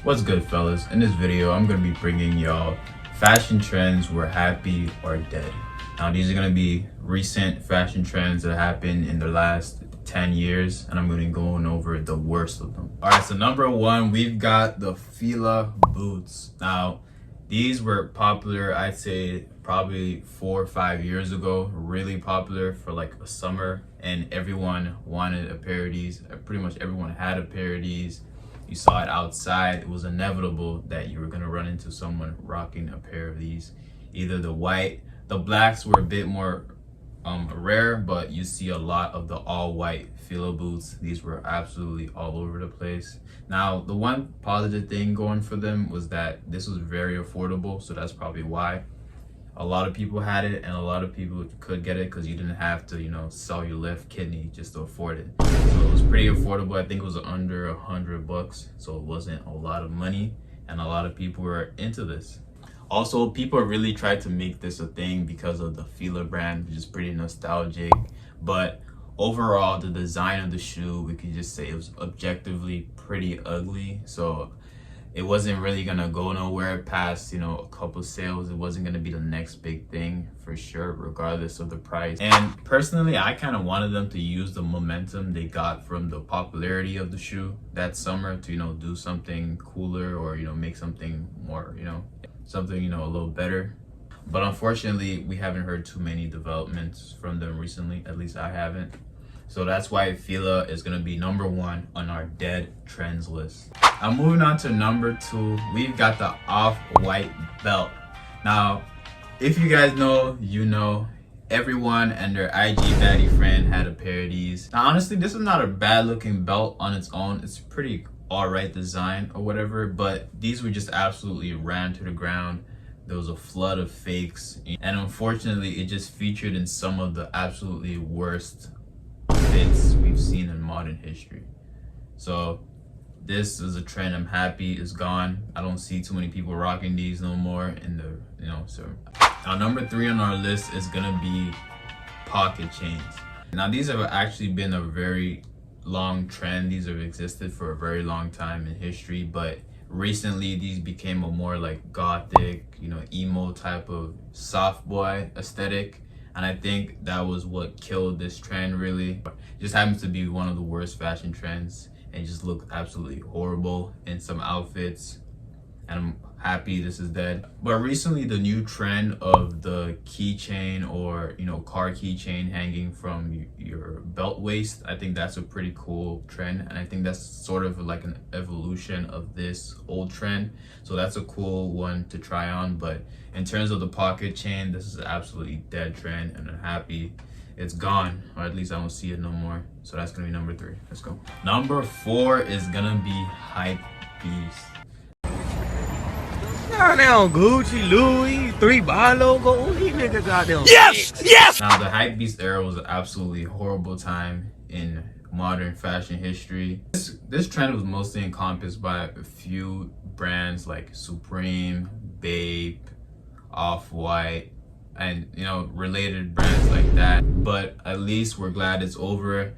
What's good, fellas? In this video, I'm going to be bringing y'all fashion trends were happy or dead. Now, these are going to be recent fashion trends that happened in the last 10 years, and I'm going to be going over the worst of them. All right, so number one, we've got the FILA boots. Now, these were popular, I'd say, probably 4 or 5 years ago. Really popular for like a summer, and everyone wanted a pair of these. Pretty much everyone had a pair of these. You saw it outside. It was inevitable that you were gonna run into someone rocking a pair of these. Either the blacks were a bit more rare, but you see a lot of the all white FILA boots. These were absolutely all over the place. Now, the one positive thing going for them was that this was very affordable, so that's probably why a lot of people had it, and a lot of people could get it because you didn't have to, sell your left kidney just to afford it. So it was pretty affordable. I think it was under $100, so it wasn't a lot of money, and a lot of people were into this. Also, people really tried to make this a thing because of the FILA brand, which is pretty nostalgic. But overall, the design of the shoe, we could just say it was objectively pretty ugly. So it wasn't really gonna go nowhere past, a couple sales. It wasn't gonna be the next big thing for sure, regardless of the price. And personally, I kind of wanted them to use the momentum they got from the popularity of the shoe that summer to, do something cooler or, make something more, something, a little better. But unfortunately, we haven't heard too many developments from them recently. At least I haven't. So that's why FILA is going to be number one on our dead trends list. Now, moving on to number two, we've got the off-white belt. Now, if you guys know, everyone and their IG baddie friend had a pair of these. Now, honestly, this is not a bad looking belt on its own. It's pretty alright design or whatever, but these were just absolutely ran to the ground. There was a flood of fakes, and unfortunately, it just featured in some of the absolutely worst fits we've seen in modern history. So this is a trend I'm happy is gone. I don't see too many people rocking these no more in the so now number three on our list is gonna be pocket chains. Now, these have actually been a very long trend. These have existed for a very long time in history, but recently these became a more like gothic, emo type of soft boy aesthetic. And I think that was what killed this trend, really. It just happens to be one of the worst fashion trends, and it just looked absolutely horrible in some outfits. And I'm happy this is dead. But recently, the new trend of the keychain or, car keychain hanging from your belt waist, I think that's a pretty cool trend. And I think that's sort of like an evolution of this old trend. So that's a cool one to try on. But in terms of the pocket chain, this is an absolutely dead trend, and I'm happy it's gone, or at least I don't see it no more. So that's gonna be number three. Let's go. Number four is gonna be HypeBeast. Now Gucci, Louis, 3 logo, these niggas out there. Yes! Now, the HypeBeast era was an absolutely horrible time in modern fashion history. This trend was mostly encompassed by a few brands like Supreme, Babe, Off-White, and related brands like that. But at least we're glad it's over.